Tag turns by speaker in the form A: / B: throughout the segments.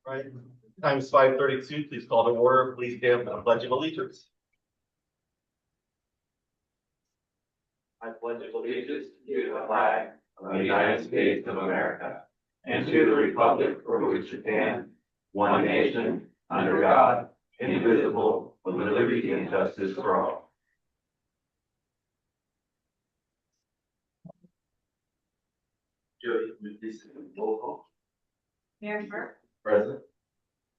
A: Right. Time is 5:32. Please call to order. Please stand for the Pledge of Allegiance. I pledge allegiance to the flag of the United States of America and to the republic for which it stands, one nation, under God, indivisible, with liberty and justice for all. Jody, with this roll call.
B: Mayor Sharp,
A: Present.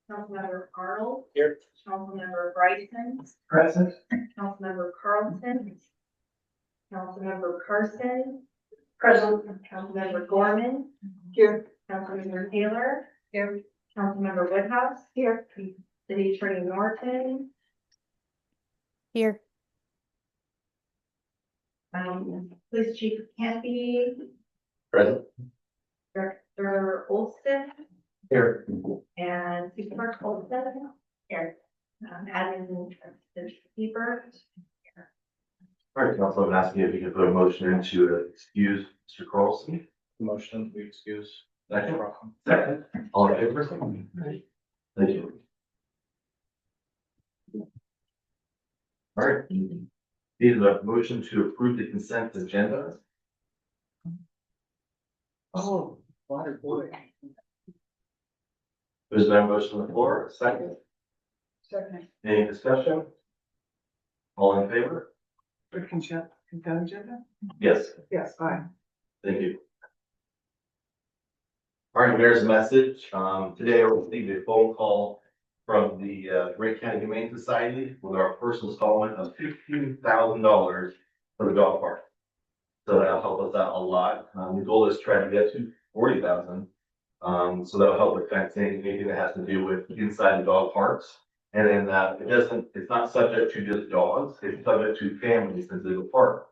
B: Councilmember Arnold.
A: Here.
B: Councilmember Bryson,
A: Present.
B: Councilmember Carlson. Councilmember Carson. Present. Councilmember Gorman. Here. Councilmember Taylor. Here. Councilmember Woodhouse. Here. City Attorney Norton.
C: Here.
B: Police Chief Campy.
A: Present.
B: Director Olson.
A: Here.
B: And Supervisor Olson. Here. Admin Keeper.
A: All right, Council, I'm asking if you can put a motion in to excuse Mr. Carlson.
D: Motion, we excuse.
A: Second. Second. All in favor? Thank you. All right. Need a motion to approve the consent agenda.
D: Oh, water boy.
A: There's no motion on the floor. Second.
D: Second.
A: Any discussion? All in favor?
D: For consent agenda?
A: Yes.
D: Yes, aye.
A: Thank you. All right, there's a message. Today I received a phone call from the Wright County Humane Society with our first installment of $15,000 for the dog park. So that'll help us out a lot. The goal is to try to get to $40,000. So that'll help with fencing, anything that has to do with inside the dog parks. And then it's not subject to just dogs, it's subject to families into the park.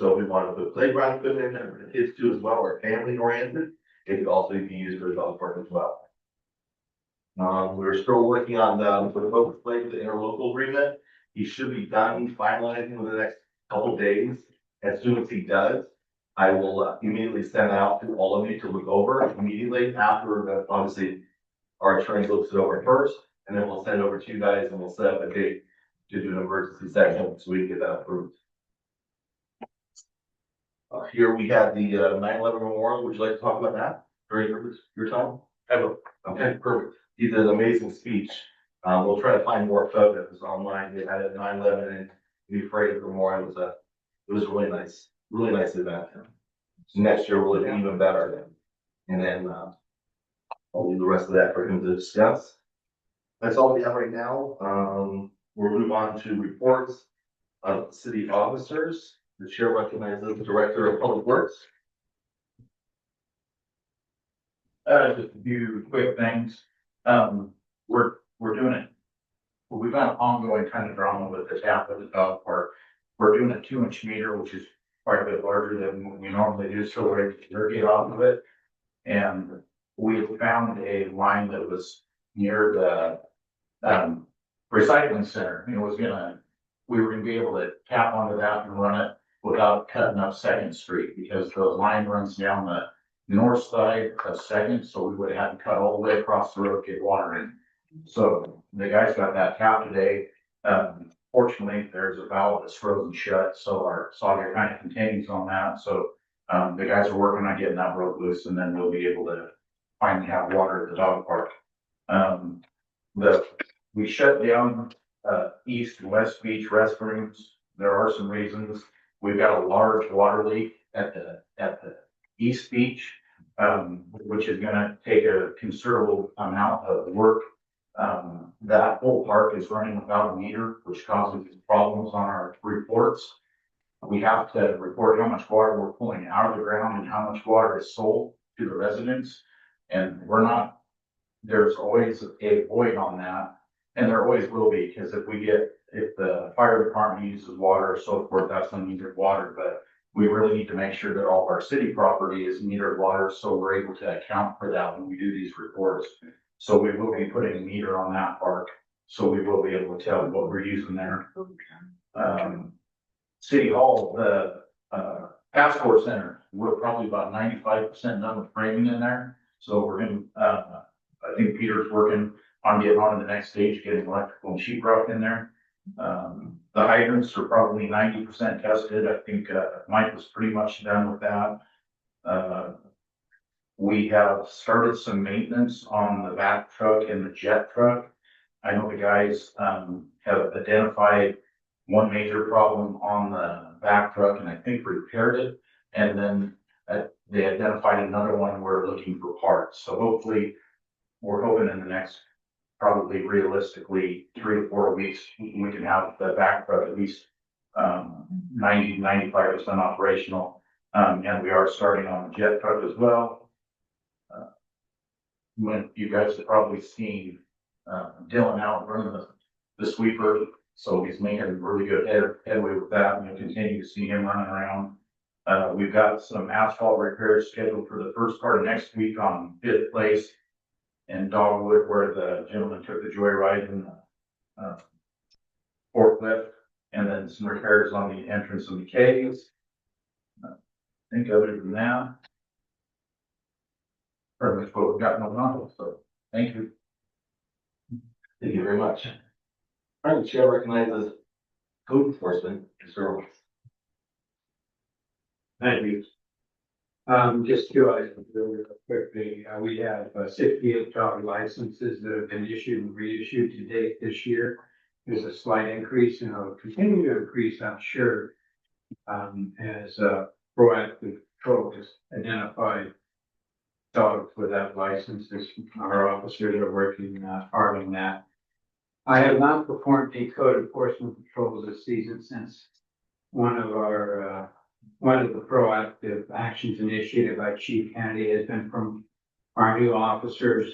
A: So if we want to put playground equipment in there for the kids too as well, or family oriented, it could also be used for the dog park as well. We're still working on the Focus Lake, the interlocal agreement. He should be done finalizing within the next couple days. As soon as he does, I will immediately send out to all of you to look over immediately after, obviously, our attorney looks it over first, and then we'll send it over to you guys and we'll set up a date to do an emergency session so we can get that approved. Here we have the 9/11 Memorial. Would you like to talk about that during your time? I will. Okay, perfect. He did an amazing speech. We'll try to find more photos online. They had it 9/11 and Be Afraid of the Memorial. It was really nice event. So next year will be even better. And then I'll leave the rest of that for him to discuss. That's all we have right now. We'll move on to reports of city officers. The chair recognizes the Director of Public Works.
E: Just a few quick things. We're doing it. We've got an ongoing kind of drama with the tap of the dog park. We're doing a 2-inch meter, which is quite a bit larger than what we normally do, so we're able to irrigate off of it. And we found a line that was near the recycling center. We were gonna be able to tap onto that and run it without cutting up Second Street, because the line runs down the north side of Second, so we would have to cut all the way across the road to get water in. So the guys got that tapped today. Fortunately, there's a valve that's frozen shut, so our solder kind of continues on that. So the guys are working on getting that broke loose, and then we'll be able to finally have water at the dog park. We shut down East and West Beach restrooms. There are some reasons. We've got a large water leak at the East Beach, which is gonna take a considerable amount of work. That whole park is running without a meter, which causes problems on our reports. We have to report how much water we're pulling out of the ground and how much water is sold to the residents. And there's always a void on that. And there always will be, because if the fire department uses water or so forth, that's unmetered water. But we really need to make sure that all of our city property is metered water, so we're able to account for that when we do these reports. So we will be putting a meter on that park, so we will be able to tell what we're using there. City Hall, the passport center, we're probably about 95% done with framing in there. So we're in, I think Peter's working on getting on to the next stage, getting electrical and sheet rock in there. The hydrants are probably 90% tested. I think, Mike was pretty much done with that. We have started some maintenance on the back truck and the jet truck. I know the guys, have identified one major problem on the back truck and I think repaired it. And then they identified another one we're looking for parts. So hopefully, we're hoping in the next, probably realistically, 3 to 4 weeks, we can have the back truck at least 90-95% operational. And we are starting on the jet truck as well. When you guys have probably seen Dylan out running the sweeper, so he's making really good headway with that, and you'll continue to see him running around. We've got some asphalt repairs scheduled for the first part of next week on Fifth Place in Dogwood, where the gentleman took the joyride in the forklift, and then some repairs on the entrance of the caves. I think other than that, pretty much what we've got going on, so thank you.
A: Thank you very much. All right, the chair recognizes code enforcement, Mr. Owens.
F: Thank you. Just two items really quickly. We have 68 dog licenses that have been issued and reissued to date this year. There's a slight increase and it'll continue to increase, I'm sure, as proactive patrol has identified dogs without licenses. Our officers are working hard on that. I have not performed a code enforcement patrols this season since one of the proactive actions initiated by Chief Kennedy has been from our new officers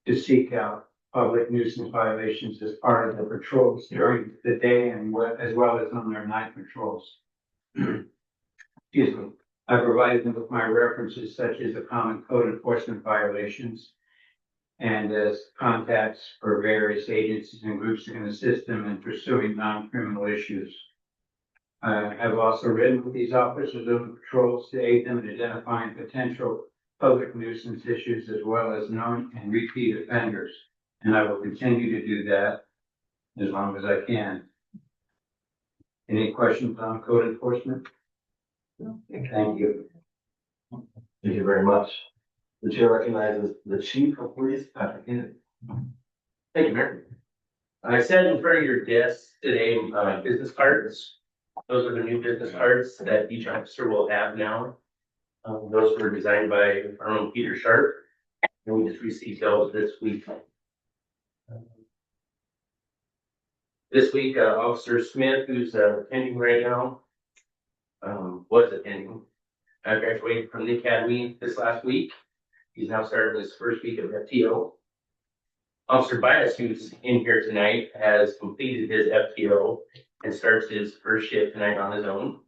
F: to seek out public nuisance violations as part of the patrols during the day and as well as on their night patrols. Excuse me. I provided them with my references such as the common code enforcement violations and as contacts for various agencies and groups that can assist them in pursuing non-criminal issues. I've also written with these officers of the patrols to aid them in identifying potential public nuisance issues as well as known and repeat offenders. And I will continue to do that as long as I can. Any questions on code enforcement? Thank you.
A: Thank you very much. The chair recognizes the chief of police, Patrick Kennedy.
G: Thank you, Mayor. I sent in front of your desk today, business cards. Those are the new business cards that each officer will have now. Those were designed by our own Peter Sharp, and we just received those this week. This week, Officer Smith, who's attending right now, was attending. Graduated from the academy this last week. He's now started his first week of FTO. Officer Bias, who's in here tonight, has completed his FTO and starts his first shift tonight on his own.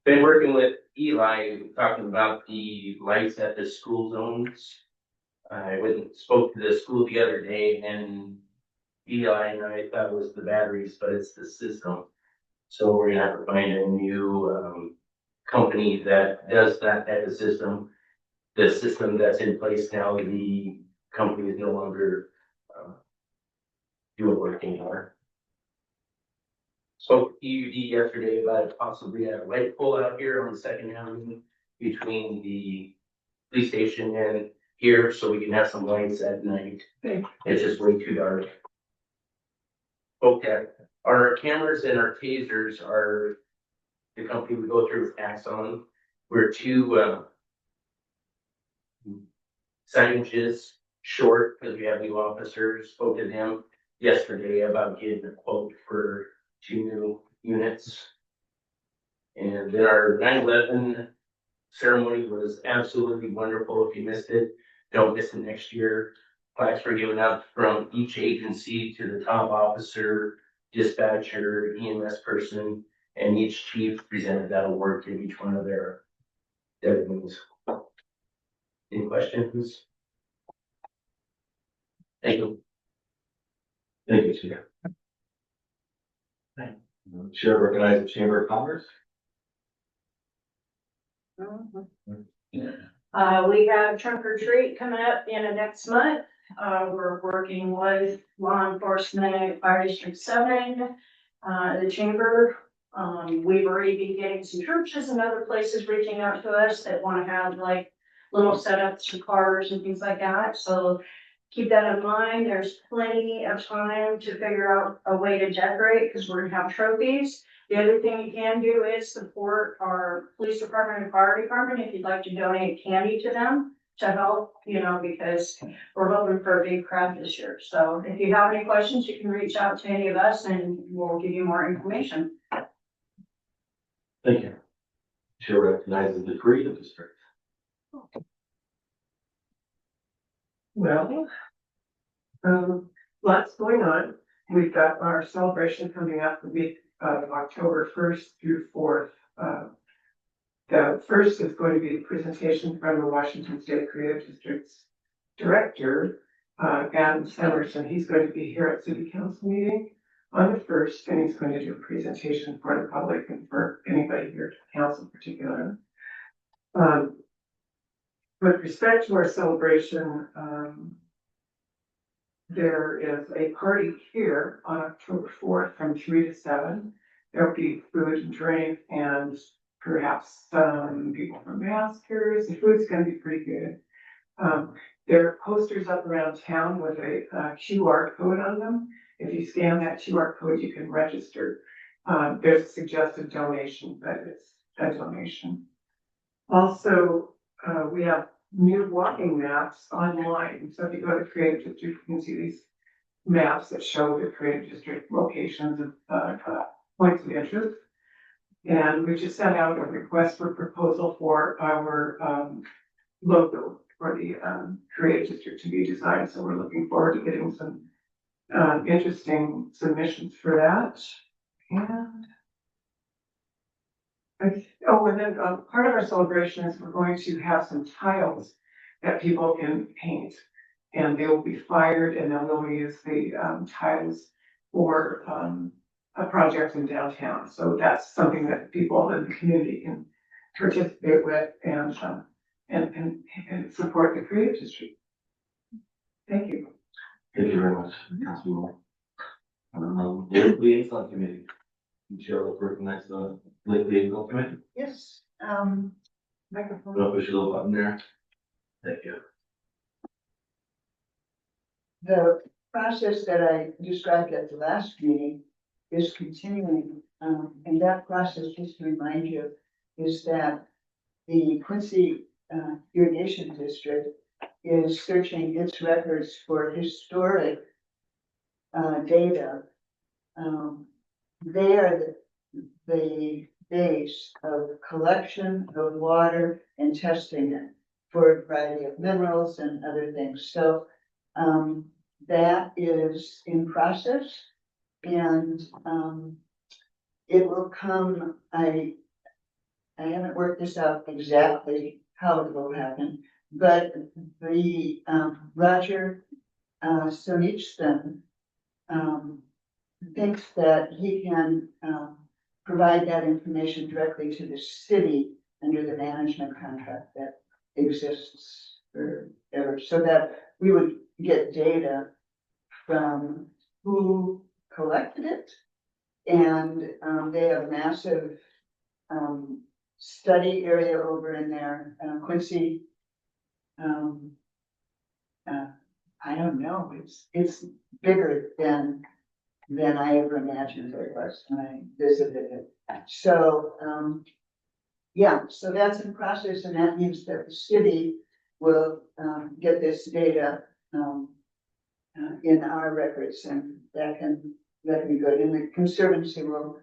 G: Been working with Eli, talking about the lights at the school zones. I went and spoke to the school the other day, and Eli and I thought it was the batteries, but it's the system. So we're gonna have to find a new company that does that type of system. The system that's in place now, the company is no longer doing work anymore. Spoke to EUD yesterday about possibly a light pole out here on the Second Avenue between the police station and here, so we can have some lights at night. It's just way too dark. Okay, our cameras and our tasers are the company we go through with Axon. We're 2 signages short because we have new officers. Spoke to them yesterday about getting a quote for 2 new units. And then our 9/11 ceremony was absolutely wonderful. If you missed it, don't miss it next year. Plaques were given out from each agency to the top officer, dispatcher, EMS person, and each chief presented that award to each one of their designees. Any questions? Thank you.
A: Thank you, Chair. Chair recognizes the Chamber of Commerce.
H: We have trunk or treat coming up in the next month. We're working with law enforcement, Fire District 7, the chamber. We've already been getting some churches and other places reaching out to us that want to have like little setups for cars and things like that. So keep that in mind. There's plenty of time to figure out a way to decorate because we're gonna have trophies. The other thing you can do is support our police department and fire department if you'd like to donate candy to them to help, because we're hoping for a big crowd this year. So if you have any questions, you can reach out to any of us and we'll give you more information.
A: Thank you. Chair recognizes the Creative District.
D: Well, lots going on. We've got our celebration coming up the week of October 1st through 4th. The first is going to be a presentation from the Washington State Creative District's director, Adam Semerson. He's going to be here at City Council meeting on the 1st, and he's going to do a presentation for the public and for anybody here at the council particularly. With respect to our celebration, there is a party here on October 4th from 3 to 7. There'll be food and drink and perhaps some people from Masters. The food's going to be pretty good. There are posters up around town with a QR code on them. If you scan that QR code, you can register. There's a suggested donation, but it's a donation. Also, we have new walking maps online. So if you go to Creative District, you can see these maps that show the Creative District locations of points of interest. And we just sent out a request for proposal for our logo for the Creative District to be designed. So we're looking forward to getting some interesting submissions for that. And then part of our celebration is we're going to have some tiles that people can paint, and they will be fired, and then they'll use the tiles for a project in downtown. So that's something that people in the community can participate with and support the Creative District. Thank you.
A: Thank you very much, Councilwoman. Lake Liaison Committee. Chair will recognize the Lake Liaison Committee.
D: Yes. Microphone.
A: I'll push a little button there. Thank you.
I: The process that I described at the last meeting is continuing, and that process, just to remind you, is that the Quincy Irrigation District is searching its records for historic data. They are the base of collection of water and testing it for a variety of minerals and other things. So that is in process, and it will come. I haven't worked this out exactly how it will happen, but the Roger Sonichston thinks that he can provide that information directly to the city under the management contract that exists forever, so that we would get data from who collected it. And they have a massive study area over in there, Quincy. I don't know, it's bigger than I ever imagined it was when I visited it. So yeah, so that's in process, and that means that the city will get this data in our records, and that can be good. And the Conservancy will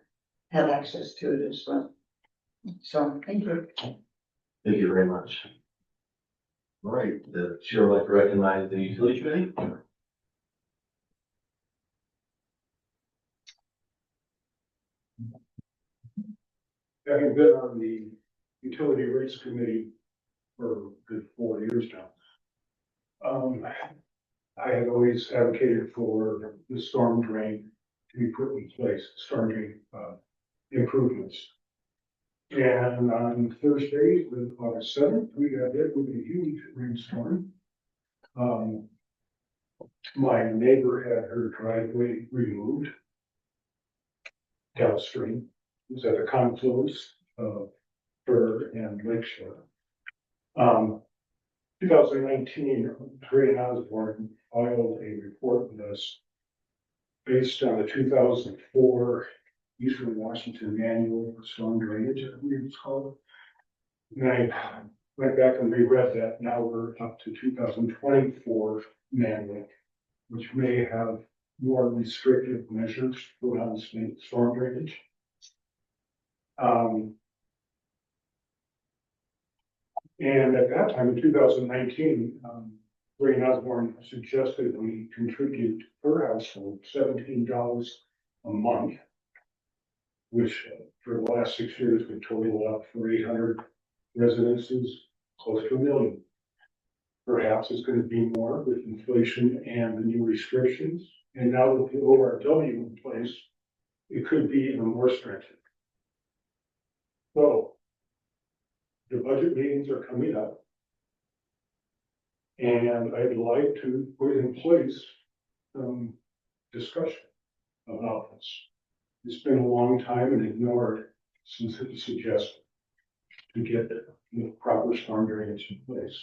I: have access to it as well. So thank you.
A: Thank you very much. All right, the chair would like to recognize the Utility Committee.
F: Having been on the Utility Rates Committee for a good 4 years now. I have always advocated for the storm drain to be put in place, storm drain improvements.
J: And on Thursday, with August 7th, we got hit with a huge rainstorm. My neighbor had her driveway removed downstream. It was at the confluence of Fur and Lakeshore. 2019, Trey Osborne filed a report with us based on the 2004 Eastern Washington Manual for Storm Drainage, I believe it's called. And I went back and reread that. Now we're up to 2024 manual, which may have more restrictive measures put on state storm drainage. And at that time, in 2019, Ray Osborne suggested we contribute per household $17 a month, which for the last 6 years would total up for 800 residences, close to $1 million. Perhaps it's going to be more with inflation and the new restrictions. And now with the ORW in place, it could be even more stringent. So the budget meetings are coming up. And I'd like to put in place some discussion about this. It's been a long time and ignored since it was suggested to get the proper storm drainage in place.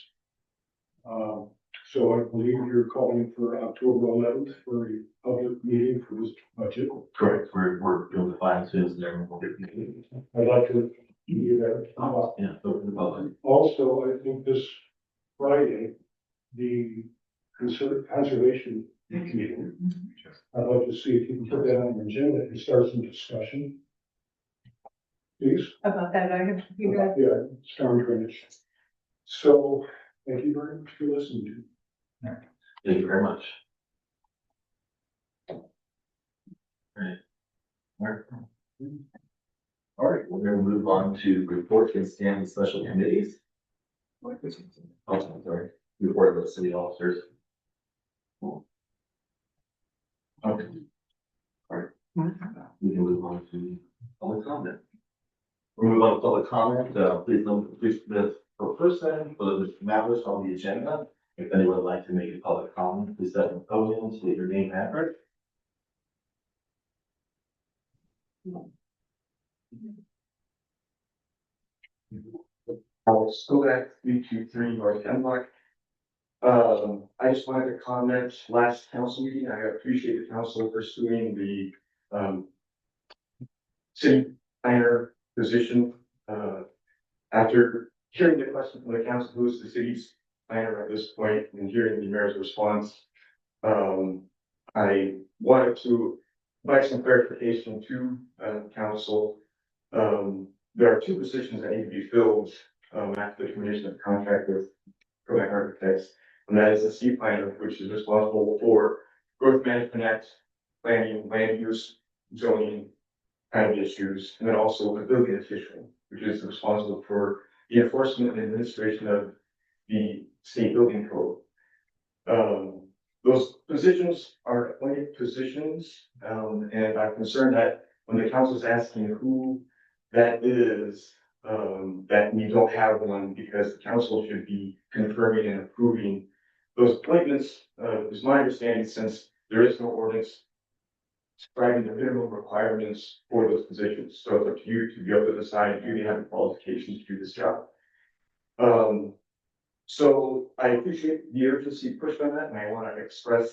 J: So I believe you're calling for October 11th for a public meeting for this budget.
A: Correct, we're doing the fine tunes and everything.
J: I'd like to do that.
A: Yeah, open the public.
J: Also, I think this Friday, the conservation meeting, I'd like to see if you can put that on the agenda and start some discussion. Please.
D: About that item,
J: Yeah, storm drainage. So, thank you very much for listening.
A: Thank you very much. Alright. Alright, we're gonna move on to reports and stand special committees. Oh, I'm sorry, report of the city officers. Okay. Alright. We can move on to public comment. We'll move on to public comment, please, the person for the matters on the agenda. If anyone would like to make a public comment, please step in the podium, state your name and address.
K: Alex Kovac, 323 North Hemlock. I just wanted to comment, last council meeting, I appreciate the council pursuing the, city planner position. After hearing the question from the council, who's the city's planner at this point, and hearing the mayor's response, I wanted to provide some clarification to, council. There are 2 positions that need to be filled, after the termination of contract with Kovac Architects. And that is the C planner, which is responsible for growth management act, planning, land use, zoning kind of issues, and then also the building official, which is responsible for the enforcement and administration of the state building code. Those positions are appointed positions, and I'm concerned that when the council is asking who that is, that we don't have one, because the council should be confirming and approving those appointments. Is my understanding, since there is no ordinance describing the minimum requirements for those positions. So it's up to you to be able to decide, do they have the qualifications to do this job? So I appreciate the urgency pushed on that, and I want to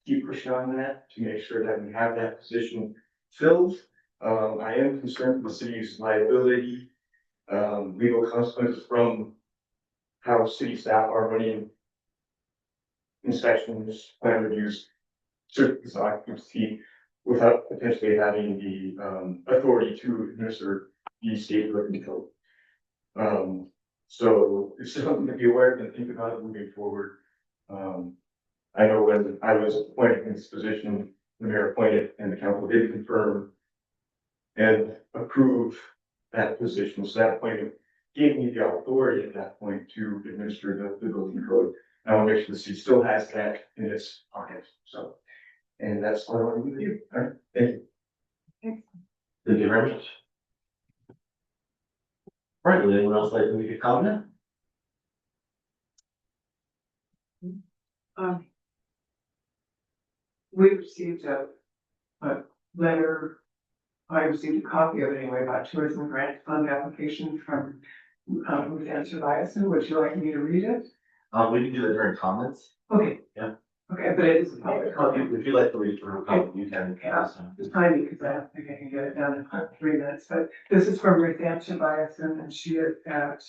K: keep pushing on that to make sure that we have that position filled. I am concerned with the city's liability, legal consequences from how city staff are running inspections, plan reviews, certificates of occupancy, without potentially having the authority to administer the state building code. So it's something to be aware of and think about moving forward. I know when I was appointed in this position, the mayor appointed and the council did confirm and approve that position. So that appointment gave me the authority at that point to administer the building code. I want to make sure the city still has that in its pocket. So, and that's what I want to do. All right, thank you.
A: Thank you very much. All right, would anyone else like to make a comment?
D: We received a letter, I received a copy of it anyway, about tourism grant fund application from, Lieutenant Tobiason. Would you like me to read it?
A: We can do that during comments.
D: Okay.
A: Yeah.
D: Okay, but it is a public comment.
A: If you'd like to read through, you can.
D: Yeah, it's tiny because I don't think I can get it done in 3 minutes, but this is from Ruthann Tobiason and she is at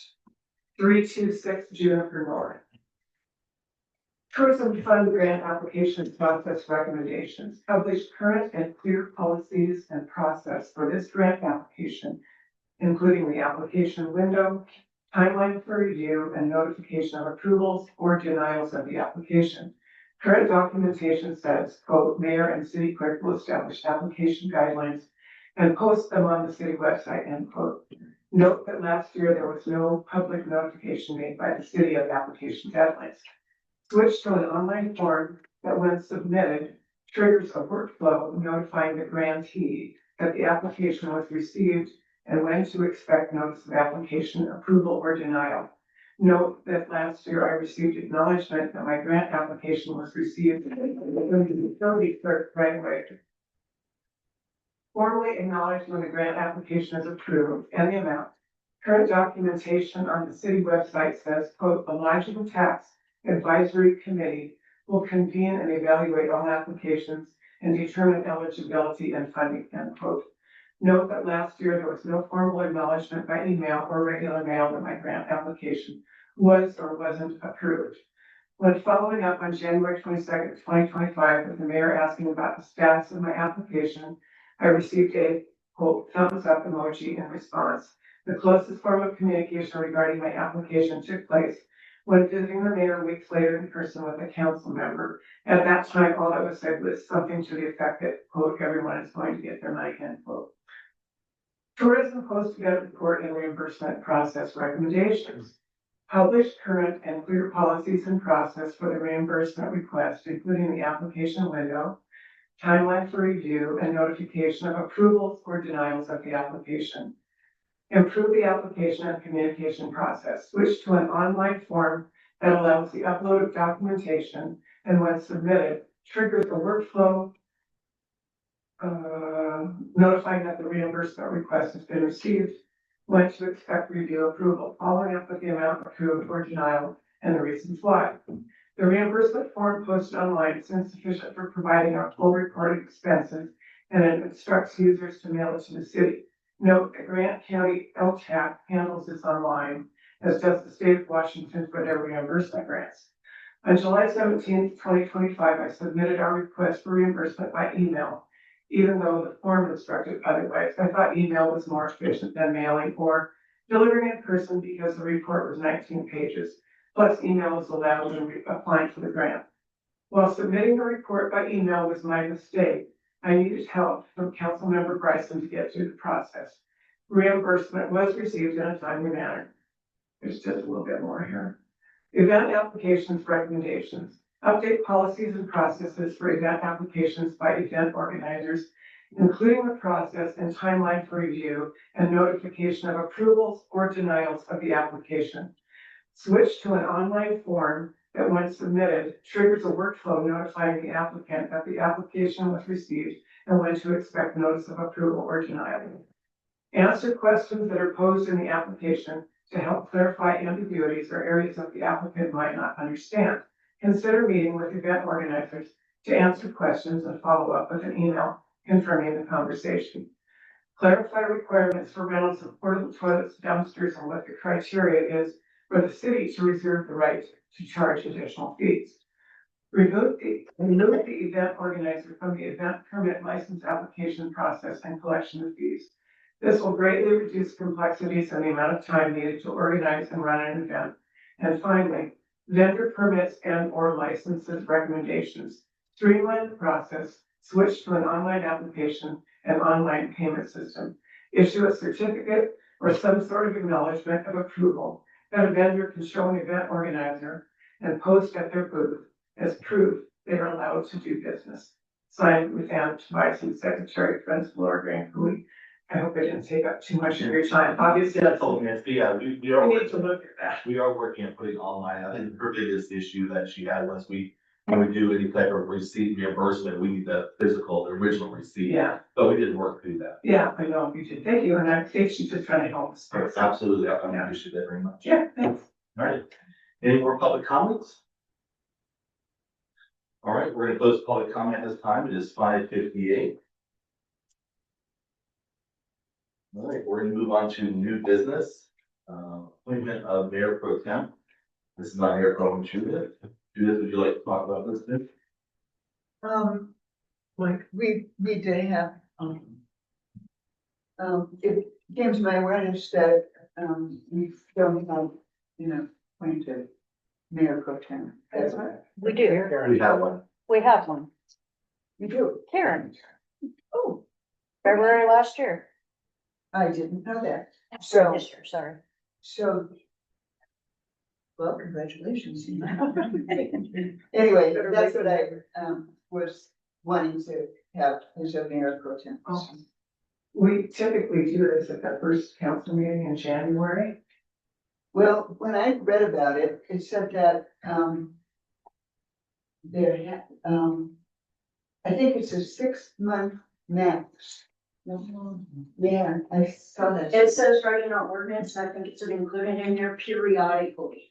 D: 326 Juniper North. Tourism Fund Grant Application Process Recommendations. Publish current and clear policies and process for this grant application, including the application window, timeline for review, and notification of approvals or denials of the application. Current documentation says, quote, mayor and city clerk will establish application guidelines and post them on the city website, end quote. Note that last year there was no public notification made by the city of application deadlines. Switch to an online form that when submitted triggers a workflow notifying the grantee that the application was received and when to expect notice of application approval or denial. Note that last year I received acknowledgement that my grant application was received from the utility clerk right away. Formally acknowledge when the grant application is approved and the amount. Current documentation on the city website says, quote, the lodging tax advisory committee will convene and evaluate all applications and determine eligibility and funding, end quote. Note that last year there was no formal acknowledgement by email or regular mail that my grant application was or wasn't approved. When following up on January 22nd, 2025, with the mayor asking about the status of my application, I received a quote, thumbs up emoji in response. The closest form of communication regarding my application took place when visiting the mayor weeks later in person with a council member. At that time, all that was said was something to the effect that, quote, everyone is going to get their money, end quote. Tourism post-event report and reimbursement process recommendations. Publish current and clear policies and process for the reimbursement request, including the application window, timeline for review, and notification of approvals or denials of the application. Improve the application and communication process. Switch to an online form that allows the upload of documentation and when submitted, triggers a workflow notifying that the reimbursement request has been received, when to expect review approval, following up with the amount approved or denial and the reasons why. The reimbursement form posted online is insufficient for providing our full recorded expenses and it instructs users to mail it to the city. Note that Grant County LTAP handles this online, as does the state of Washington for their reimbursement grants. On July 17th, 2025, I submitted our request for reimbursement by email. Even though the form instructed otherwise, I thought email was more efficient than mailing or delivering in person because the report was 19 pages. Plus email is allowed when applying for the grant. While submitting the report by email was my mistake, I needed help from Councilmember Bryson to get through the process. Reimbursement was received in a timely manner. There's just a little bit more here. Event applications recommendations. Update policies and processes for event applications by event organizers, including the process and timeline for review and notification of approvals or denials of the application. Switch to an online form that when submitted triggers a workflow notifying the applicant that the application was received and when to expect notice of approval or denial. Answer questions that are posed in the application to help clarify ambiguities or areas that the applicant might not understand. Consider meeting with event organizers to answer questions and follow up with an email confirming the conversation. Clarify requirements for rentals of portable toilets, dumpsters, and what the criteria is for the city to reserve the right to charge additional fees. Remove the event organizer from the event permit license application process and collection of fees. This will greatly reduce complexities and the amount of time needed to organize and run an event. And finally, vendor permits and or licenses recommendations. Streamline the process, switch to an online application and online payment system. Issue a certificate or some sort of acknowledgement of approval that a vendor can show an event organizer and post at their booth as proof they are allowed to do business. Signed, Ruthann Tobiason, Secretary, Principal, or Grand Coulee, I hope I didn't take up too much of your time. Obviously,
A: That's all, Nancy, yeah, we
D: we
A: are,
D: need to look at that.
A: we are working on putting online, I think her biggest issue that she had was when we do any type of receipt reimbursement, we need the physical, the original receipt.
D: Yeah,
A: But we did work through that.
D: yeah, I know, you did. Thank you, and I think she's just trying to help us.
A: Absolutely, I appreciate that very much.
D: Yeah, thanks.
A: All right, any more public comments? All right, we're gonna close public comment this time, it is 5:58. All right, we're gonna move on to new business, appointment of Mayor Pro Tem. This is not Mayor Pro Tem Judith. Judith, would you like to talk about this then?
I: Like, we did have, it came to my awareness that, we don't have, appointed mayor pro tem. That's right.
C: We do.
A: We have one.
C: We have one.
I: You do?
C: Karen,
I: Oh,
C: February last year.
I: I didn't know that. So,
C: This year, sorry.
I: so. Well, congratulations. Anyway, that's what I, was wanting to have as a mayor pro tem.
D: Awesome. We typically do this at the first council meeting in January.
I: Well, when I read about it, it said that, I think it's a 6-month max. Yeah, I saw that.
H: It says right in our ordinance, and I think it's included in there periodically.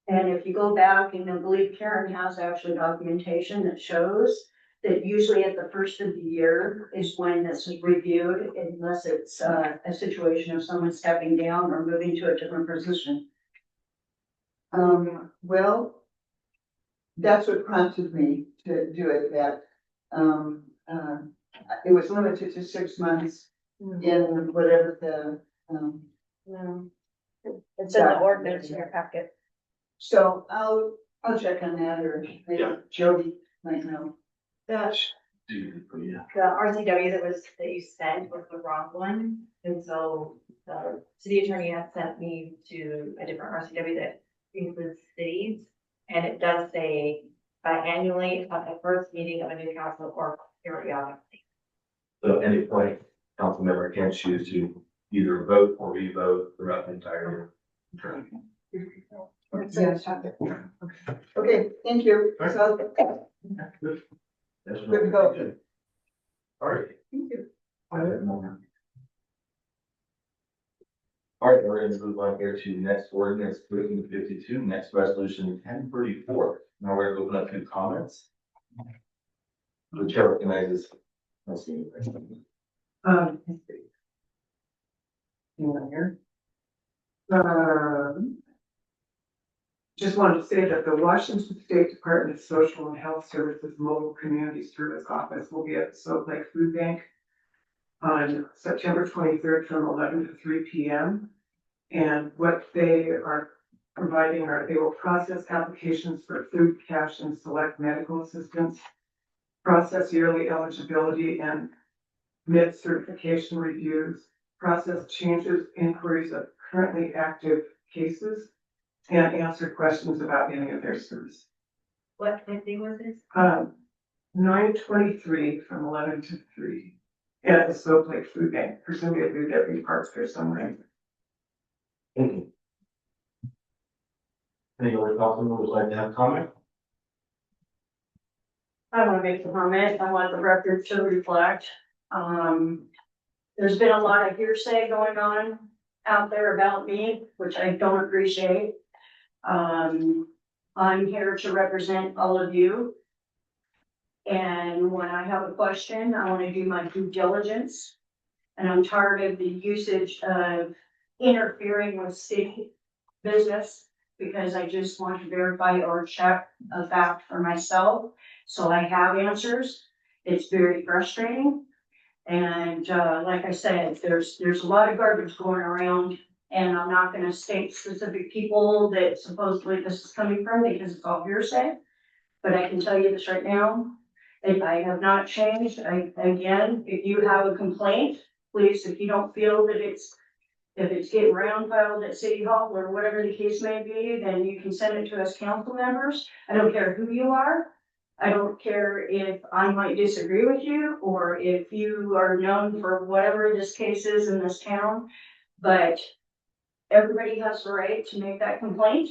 H: And if you go back, and I believe Karen has actually documentation that shows that usually at the first of the year is when this is reviewed, unless it's a situation of someone stepping down or moving to a different position.
I: Well, that's what prompted me to do it, that, it was limited to 6 months in whatever the,
H: No.
C: It's in the ordinance in your packet.
I: so I'll check on that, or maybe
A: Yeah.
I: Jody might know.
B: The,
A: Judith, yeah.
B: the RCW that you sent was the wrong one, and so the city attorney had sent me to a different RCW that includes cities. And it does say biannually at the first meeting of a new council or periodically.
A: So at any point, council member can choose to either vote or re-vote throughout the entire term.
I: Yes. Okay, thank you. So,
A: Good. That's
I: Good to go.
A: good. All right.
I: thank you.
A: All right, we're gonna move on here to next ordinance 1352, next resolution 1034. Now we're gonna open up to comments. The chair recognizes. Let's see.
D: Just wanted to say that the Washington State Department of Social and Health Services Mobile Community Service Office will be at the Soap Lake Food Bank on September 23rd from 11 to 3 p.m. And what they are providing are, they will process applications for food, cash, and select medical assistance, process yearly eligibility and mid certification reviews, process changes, inquiries of currently active cases, and answer questions about any of their services.
B: What day was this?
D: 9:23 from 11 to 3 at the Soap Lake Food Bank. Presumably there'll be parks there somewhere.
A: Thank you. Any other council members would like to have comment?
H: I want to make a comment. I want the record to reflect. There's been a lot of hearsay going on out there about me, which I don't appreciate. I'm here to represent all of you. And when I have a question, I want to do my due diligence. And I'm tired of the usage of interfering with city business, because I just want to verify or check a fact for myself. So I have answers. It's very frustrating. And like I said, there's a lot of garbage going around, and I'm not gonna state specific people that supposedly this is coming from, because it's all hearsay. But I can tell you this right now, if I have not changed, again, if you have a complaint, please, if you don't feel that if it's getting round filed at City Hall or whatever the case may be, then you can send it to us council members. I don't care who you are. I don't care if I might disagree with you, or if you are known for whatever this case is in this town, but everybody has the right to make that complaint.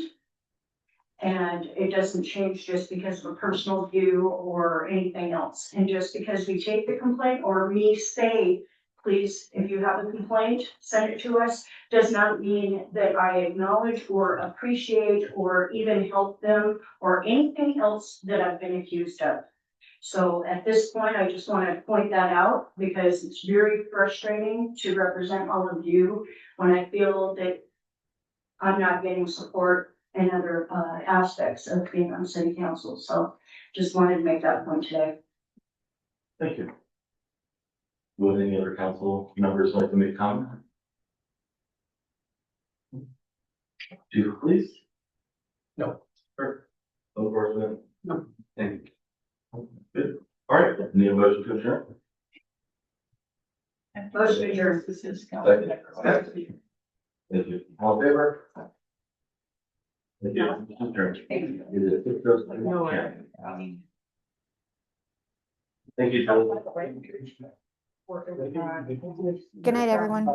H: And it doesn't change just because of a personal view or anything else. And just because we take the complaint or me say, please, if you have a complaint, send it to us, does not mean that I acknowledge or appreciate or even help them or anything else that I've been accused of. So at this point, I just want to point that out because it's very frustrating to represent all of you when I feel that I'm not getting support in other aspects of being on city council. So just wanted to make that point today.
A: Thank you. Would any other council members like to make comment? Chief, please.
F: No.
A: Sure. Enforcement? No. Thank you. Good. All right, need a motion to adjourn?
H: Motion adjourned.
A: Second. Thank you. All in favor? Thank you. Adjourned. Is it 6:06?
B: No.
A: Yeah. Thank you, Joel.
C: Good night, everyone.